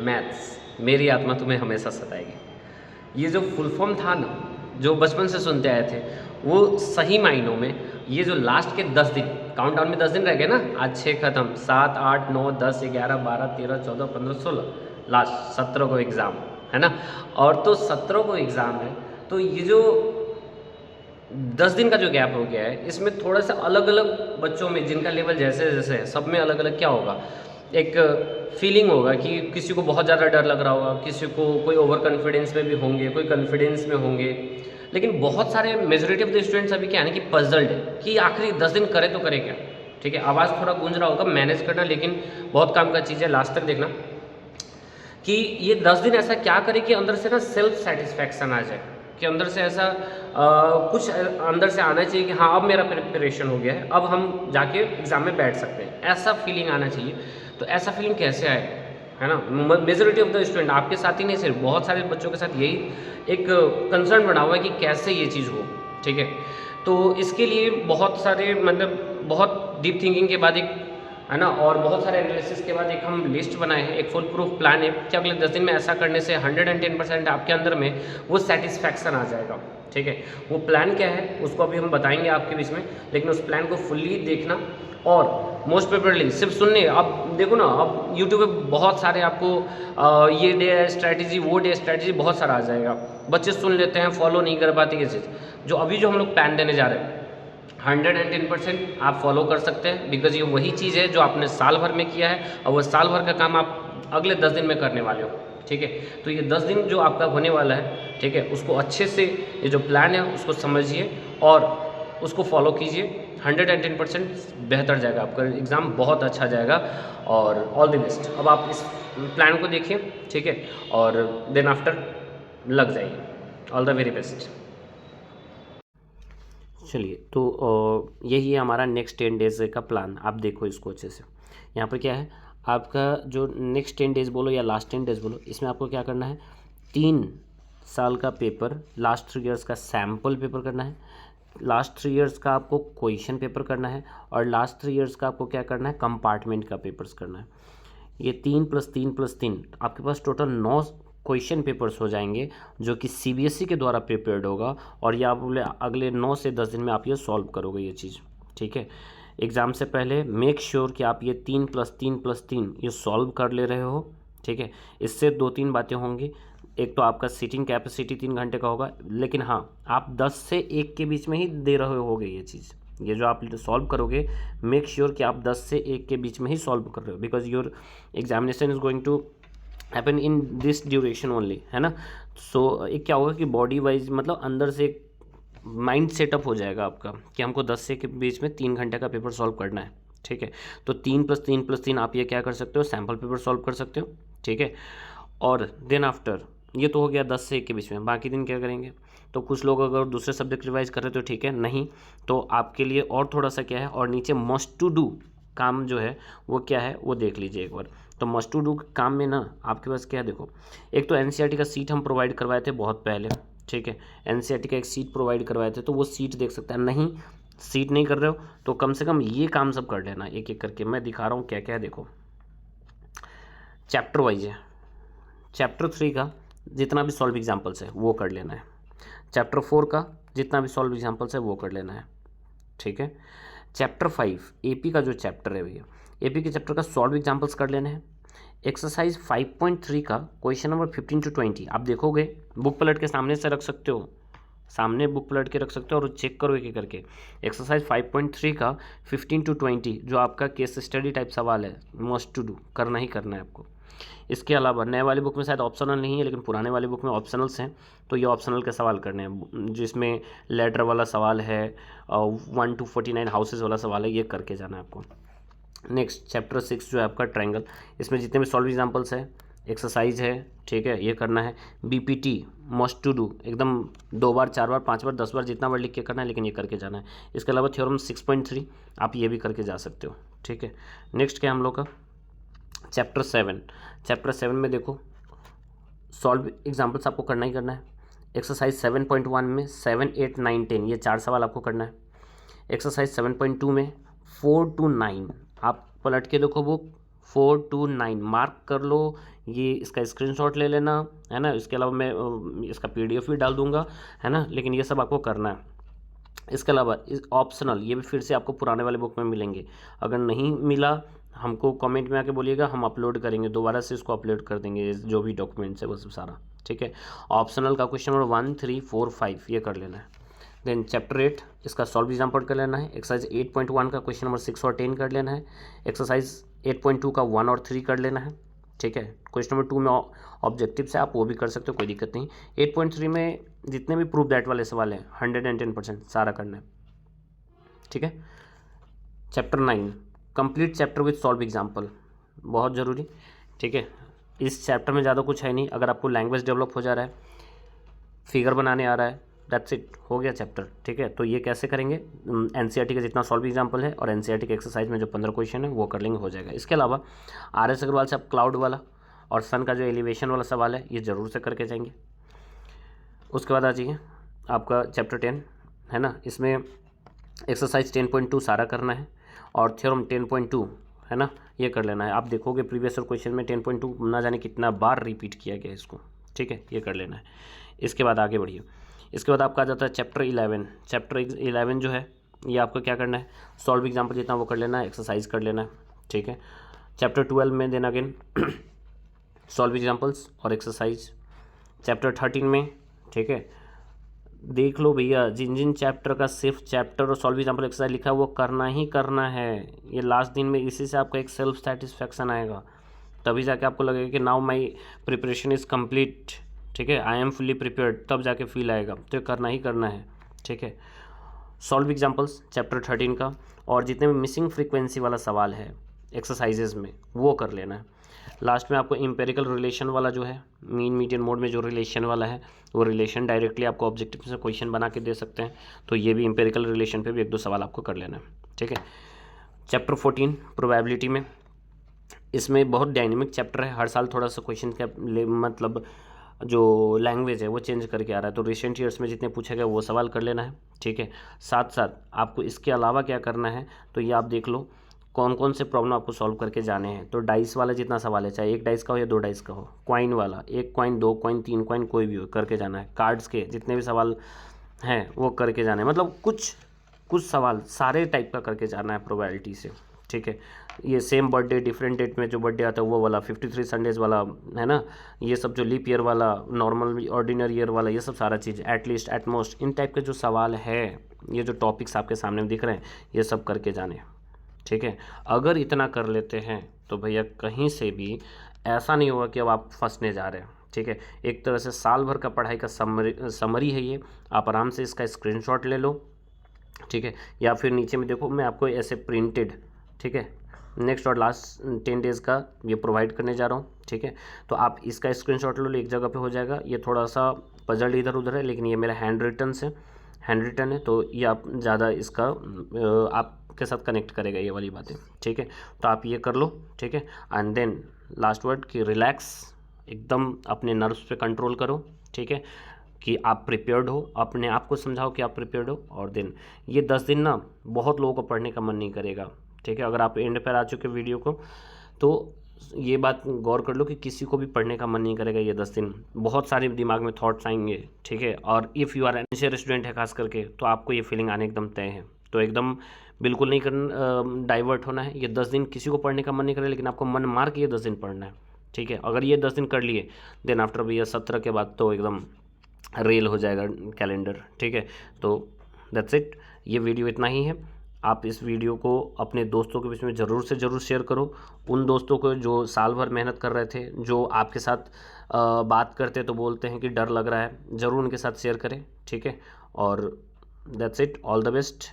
Maths मेरी आत्मा तुम्हें हमेशा सताएगी। ये जो फुल फॉर्म था ना, जो बचपन से सुनते आए थे, वो सही मायनों में ये जो लास्ट के 10 दिन, काउंटडाउन में 10 दिन रह गए ना, आज 6 खत्म, 7 8 9 10 11 12 13 14 15 16, लास्ट 17 को एग्ज़ाम है ना। और तो 17 को एग्ज़ाम है, तो ये जो 10 दिन का जो गैप हो गया है, इसमें थोड़ा सा अलग अलग बच्चों में जिनका लेवल जैसे जैसे है, सब में अलग अलग क्या होगा, एक फीलिंग होगा कि किसी को बहुत ज़्यादा डर लग रहा होगा, किसी को कोई ओवर कॉन्फिडेंस में भी होंगे, कोई कॉन्फिडेंस में होंगे। लेकिन बहुत सारे मेजोरिटी ऑफ द स्टूडेंट्स अभी क्या है ना कि पजल्ड है कि आखिरी 10 दिन करे तो करे क्या। ठीक है, आवाज़ थोड़ा गूंज रहा होगा, मैनेज करना, लेकिन बहुत काम का चीज़ है, लास्ट तक देखना कि ये 10 दिन ऐसा क्या करे कि अंदर से ना सेल्फ सेटिस्फैक्शन आ जाए, कि अंदर से ऐसा कुछ अंदर से आना चाहिए कि हाँ अब मेरा प्रिपरेशन हो गया है, अब हम जाके एग्ज़ाम में बैठ सकते हैं, ऐसा फीलिंग आना चाहिए। तो ऐसा फीलिंग कैसे आए, है ना। मेजोरिटी ऑफ द स्टूडेंट, आपके साथ ही नहीं सिर्फ, बहुत सारे बच्चों के साथ यही एक कंसर्न बना हुआ है कि कैसे ये चीज़ हो। ठीक है, तो इसके लिए बहुत सारे मतलब बहुत डीप थिंकिंग के बाद एक, है ना, और बहुत सारे एनालिसिस के बाद एक हम लिस्ट बनाए हैं, एक फुल प्रूफ प्लान है कि अगले 10 दिन में ऐसा करने से 110% आपके अंदर में वो सेटिस्फैक्शन आ जाएगा। ठीक है, वो प्लान क्या है उसको अभी हम बताएंगे आपके बीच में, लेकिन उस प्लान को फुल्ली देखना और मोस्ट प्रिफरेबली सिर्फ सुनने। अब देखो ना, अब यूट्यूब पे बहुत सारे आपको ये डे स्ट्रैटेजी, वो डे स्ट्रैटेजी, बहुत सारा आ जाएगा। बच्चे सुन लेते हैं, फॉलो नहीं कर पाते ये चीज़। जो अभी जो हम लोग प्लान देने जा रहे हैं 110% आप फॉलो कर सकते हैं, बिकॉज ये वही चीज़ है जो आपने साल भर में किया है, और वो साल भर का काम आप अगले 10 दिन में करने वाले हो। ठीक है, तो ये 10 दिन जो आपका होने वाला है, ठीक है, उसको अच्छे से, ये जो प्लान है उसको समझिए और उसको फॉलो कीजिए। 110% बेहतर जाएगा, आपका एग्ज़ाम बहुत अच्छा जाएगा, और ऑल द बेस्ट। अब आप इस प्लान को देखिए, ठीक है, और देन आफ्टर लग जाइए। All the very best. चलिए, तो यही है हमारा नेक्स्ट 10 डेज़ का प्लान। आप देखो इसको अच्छे से। यहाँ पर क्या है, आपका जो नेक्स्ट 10 डेज़ बोलो या लास्ट 10 डेज़ बोलो, इसमें आपको क्या करना है, 3 साल का पेपर, लास्ट 3 इयर्स का सैम्पल पेपर करना है, लास्ट 3 इयर्स का आपको क्वेश्चन पेपर करना है, और लास्ट 3 इयर्स का आपको क्या करना है, कंपार्टमेंट का पेपर्स करना है। ये 3 + 3 + 3 आपके पास टोटल 9 क्वेश्चन पेपर्स हो जाएंगे, जो कि सीबीएसई के द्वारा प्रिपेयर्ड होगा, और ये आप अगले 9 से 10 दिन में आप ये सॉल्व करोगे ये चीज़। ठीक है, एग्ज़ाम से पहले मेक श्योर कि आप ये 3 + 3 + 3 ये सॉल्व कर ले रहे हो। ठीक है, इससे 2-3 बातें होंगी। एक तो आपका सीटिंग कैपेसिटी 3 घंटे का होगा, लेकिन हाँ, आप 10 से 1 के बीच में ही दे रहे होगे ये चीज़। ये जो आप सॉल्व करोगे, मेक श्योर कि आप 10 से 1 के बीच में ही सॉल्व कर रहे हो, because your examination is going to happen in this duration only, है ना। सो एक क्या होगा कि बॉडी वाइज मतलब अंदर से एक माइंड सेटअप हो जाएगा आपका कि हमको 10 से के बीच में 3 घंटे का पेपर सॉल्व करना है। ठीक है, तो 3 + 3 + 3 आप ये क्या कर सकते हो, सैम्पल पेपर सॉल्व कर सकते हो। ठीक है, और देन आफ्टर ये तो हो गया 10 से 1 के बीच में। बाकी दिन क्या करेंगे, तो कुछ लोग अगर दूसरे सब्जेक्ट रिवाइज कर रहे तो ठीक है, नहीं तो आपके लिए और थोड़ा सा क्या है, और नीचे मस्ट टू डू काम जो है वो क्या है वो देख लीजिए एक बार। तो मस्ट टू डू काम में ना आपके पास क्या है, देखो, एक तो एनसीईआरटी का सीट हम प्रोवाइड करवाए थे बहुत पहले। ठीक है, एनसीईआरटी का एक सीट प्रोवाइड करवाए थे, तो वो सीट देख सकते हैं। नहीं, सीट नहीं कर रहे हो तो कम से कम ये काम सब कर लेना एक एक करके। मैं दिखा रहा हूँ क्या क्या है, देखो, चैप्टर वाइज है। चैप्टर 3 का जितना भी सॉल्व एग्जाम्पल्स है वो कर लेना है। चैप्टर 4 का जितना भी सॉल्व एग्जाम्पल्स है वो कर लेना है। ठीक है, चैप्टर 5 एपी का जो चैप्टर है भैया, एपी के चैप्टर का सॉल्व एग्जाम्पल्स कर लेने हैं। एक्सरसाइज 5.3 का क्वेश्चन नंबर 15 to 20 आप देखोगे, बुक पलट के सामने से रख सकते हो, सामने बुक पलट के रख सकते हो और चेक करो एक एक करके। एक्सरसाइज 5.3 का 15 to 20 जो आपका केस स्टडी टाइप सवाल है, मस्ट टू डू करना ही करना है आपको। इसके अलावा नए वाली बुक में शायद ऑप्शनल नहीं है, लेकिन पुराने वाली बुक में ऑप्शनल्स हैं, तो ये ऑप्शनल के सवाल करने हैं, जिसमें लेटर वाला सवाल है, 1 to 49 हाउसेज वाला सवाल है, ये करके जाना है आपको। नेक्स्ट चैप्टर 6 जो है आपका ट्रायंगल, इसमें जितने भी सॉल्व एग्जाम्पल्स है, एक्सरसाइज है, ठीक है, ये करना है। बीपीटी मस्ट टू डू, एकदम 2 बार 4 बार 5 बार 10 बार जितना बार लिख के करना है, लेकिन ये करके जाना है। इसके अलावा थ्योरम 6.3 आप ये भी करके जा सकते हो। ठीक है, नेक्स्ट क्या है हम लोग का, चैप्टर 7। चैप्टर 7 में देखो सॉल्व एग्जाम्पल्स आपको करना ही करना है। एक्सरसाइज 7.1 में 7, 8, 9, 10 ये 4 सवाल आपको करना है। एक्सरसाइज 7.2 में 4 to 9 आप पलट के देखो बुक, 4 to 9 मार्क कर लो, ये इसका स्क्रीनशॉट ले लेना है ना। इसके अलावा मैं इसका PDF भी डाल दूंगा है ना, लेकिन ये सब आपको करना है। इसके अलावा इस ऑप्शनल ये भी फिर से आपको पुराने वाले बुक में मिलेंगे, अगर नहीं मिला हमको कमेंट में आके बोलिएगा, हम अपलोड करेंगे, दोबारा से इसको अपलोड कर देंगे जो भी डॉक्यूमेंट्स है वो सब सारा, ठीक है। ऑप्शनल का क्वेश्चन नंबर 1, 3, 4, 5 ये कर लेना है। देन चैप्टर 8 इसका सॉल्व एग्जाम्पल कर लेना है। एक्सरसाइज 8.1 का क्वेश्चन नंबर 6 और 10 कर लेना है। एक्सरसाइज 8.2 का 1 और 3 कर लेना है, ठीक है। क्वेश्चन नंबर 2 में ऑब्जेक्टिव से आप वो भी कर सकते हो, कोई दिक्कत नहीं। 8.3 में जितने भी प्रूफ दैट वाले सवाल हैं 110% सारा करना है, ठीक है। Chapter 9 complete chapter with solve example, बहुत ज़रूरी, ठीक है। इस चैप्टर में ज़्यादा कुछ है नहीं, अगर आपको लैंग्वेज डेवलप हो जा रहा है, फिगर बनाने आ रहा है, दैट्स इट, हो गया चैप्टर, ठीक है। तो ये कैसे करेंगे, NCERT का जितना सॉल्व एग्जाम्पल है और NCERT के एक्सरसाइज में जो 15 क्वेश्चन है वो कर लेंगे, हो जाएगा। इसके अलावा RS अग्रवाल से आप क्लाउड वाला और सन का जो एलिवेशन वाला सवाल है ये ज़रूर से करके जाएंगे। उसके बाद आ जाइए आपका चैप्टर 10 है ना, इसमें एक्सरसाइज 10.2 सारा करना है और थ्योरम 10.2 है ना, ये कर लेना है। आप देखोगे प्रीवियस क्वेश्चन में 10.2 ना जाने कितना बार रिपीट किया गया इसको, ठीक है, ये कर लेना है। इसके बाद आगे बढ़िए, इसके बाद आपका आ जाता है चैप्टर 11। चैप्टर 11 जो है ये आपको क्या करना है, सॉल्व एग्जाम्पल जितना वो कर लेना है, एक्सरसाइज कर लेना है, ठीक है। चैप्टर 12 में देन अगेन सॉल्व एग्जाम्पल्स और एक्सरसाइज। चैप्टर 13 में, ठीक है, देख लो भैया जिन जिन चैप्टर का सिर्फ चैप्टर और सॉल्व एग्जाम्पल एक्सरसाइज लिखा है वो करना ही करना है। ये लास्ट दिन में इसी से आपका एक सेल्फ सेटिस्फैक्शन आएगा, तभी जाके आपको लगेगा कि now my preparation is complete, ठीक है, आई एम फुली प्रिपेयर्ड, तब जाके फील आएगा। तो ये करना ही करना है, ठीक है। सॉल्व एग्जाम्पल्स चैप्टर 13 का और जितने भी मिसिंग फ्रीक्वेंसी वाला सवाल है एक्सरसाइजेज में वो कर लेना है। लास्ट में आपको एम्पेरिकल रिलेशन वाला जो है, मीन मीडियन मोड में जो रिलेशन वाला है वो रिलेशन डायरेक्टली आपको ऑब्जेक्टिव से क्वेश्चन बना के दे सकते हैं, तो ये भी एम्पेरिकल रिलेशन पे भी 1-2 सवाल आपको कर लेना है, ठीक है। चैप्टर 14 प्रोबेबिलिटी में, इसमें बहुत डायनेमिक चैप्टर है, हर साल थोड़ा सा क्वेश्चन का मतलब जो लैंग्वेज है वो चेंज करके आ रहा है, तो रिसेंट ईयर्स में जितने पूछे गए वो सवाल कर लेना है, ठीक है। साथ साथ आपको इसके अलावा क्या करना है, तो ये आप देख लो कौन कौन से प्रॉब्लम आपको सॉल्व करके जाने हैं। तो डाइस वाला जितना सवाल है, चाहे 1 डाइस का हो या 2 डाइस का हो, क्वाइन वाला 1 क्वाइन 2 क्वाइन 3 क्वाइन कोई भी हो, करके जाना है। कार्ड्स के जितने भी सवाल हैं वो करके जाना है, मतलब कुछ सवाल सारे टाइप का करके जाना है प्रोबेबिलिटी से, ठीक है। ये सेम बर्थडे डिफरेंट डेट में जो बर्थडे आता है वो वाला, 53 संडेज वाला है ना, ये सब जो लीप ईयर वाला, नॉर्मल ऑर्डिनरी ईयर वाला, ये सब सारा चीज़, एटलीस्ट एटमोस्ट, इन टाइप के जो सवाल है, ये जो टॉपिक्स आपके सामने दिख रहे हैं ये सब करके जाने, ठीक है। अगर इतना कर लेते हैं तो भैया कहीं से भी ऐसा नहीं होगा कि अब आप फंसने जा रहे हैं, ठीक है। एक तरह से साल भर का पढ़ाई का समरी है ये, आप आराम से इसका स्क्रीनशॉट ले लो, ठीक है, या फिर नीचे में देखो मैं आपको ऐसे प्रिंटेड, ठीक है, नेक्स्ट और लास्ट 10 डेज़ का ये प्रोवाइड करने जा रहा हूँ, ठीक है। तो आप इसका स्क्रीनशॉट लो, एक जगह पे हो जाएगा। ये थोड़ा सा पजल इधर उधर है, लेकिन ये मेरा हैंड रिटन है, तो ये आप ज़्यादा इसका आपके साथ कनेक्ट करेगा ये वाली बातें, ठीक है। तो आप ये कर लो, ठीक है। एंड देन लास्ट वर्ड कि रिलैक्स, एकदम अपने नर्व्स पे कंट्रोल करो, ठीक है, कि आप प्रिपेयर्ड हो, अपने आप को समझाओ कि आप प्रिपेयर्ड हो। और देन ये 10 दिन ना बहुत लोगों को पढ़ने का मन नहीं करेगा, ठीक है। अगर आप एंड पर आ चुके वीडियो को तो ये बात गौर कर लो कि किसी को भी पढ़ने का मन नहीं करेगा ये 10 दिन, बहुत सारे दिमाग में थॉट्स आएंगे, ठीक है। और if you are an student है खास करके, तो आपको ये फीलिंग आने एकदम तय है, तो एकदम बिल्कुल नहीं करना, डाइवर्ट होना है। ये 10 दिन किसी को पढ़ने का मन नहीं करेगा, लेकिन आपको मन मार के ये 10 दिन पढ़ना है, ठीक है। अगर ये 10 दिन कर लिए, देन आफ्टर भैया 17 के बाद तो एकदम रेल हो जाएगा कैलेंडर, ठीक है। तो दैट्स इट, ये वीडियो इतना ही है। आप इस वीडियो को अपने दोस्तों के बीच में ज़रूर से ज़रूर शेयर करो, उन दोस्तों को जो साल भर मेहनत कर रहे थे, जो आपके साथ बात करते तो बोलते हैं कि डर लग रहा है, ज़रूर उनके साथ शेयर करें, ठीक है। और that's it, all the best.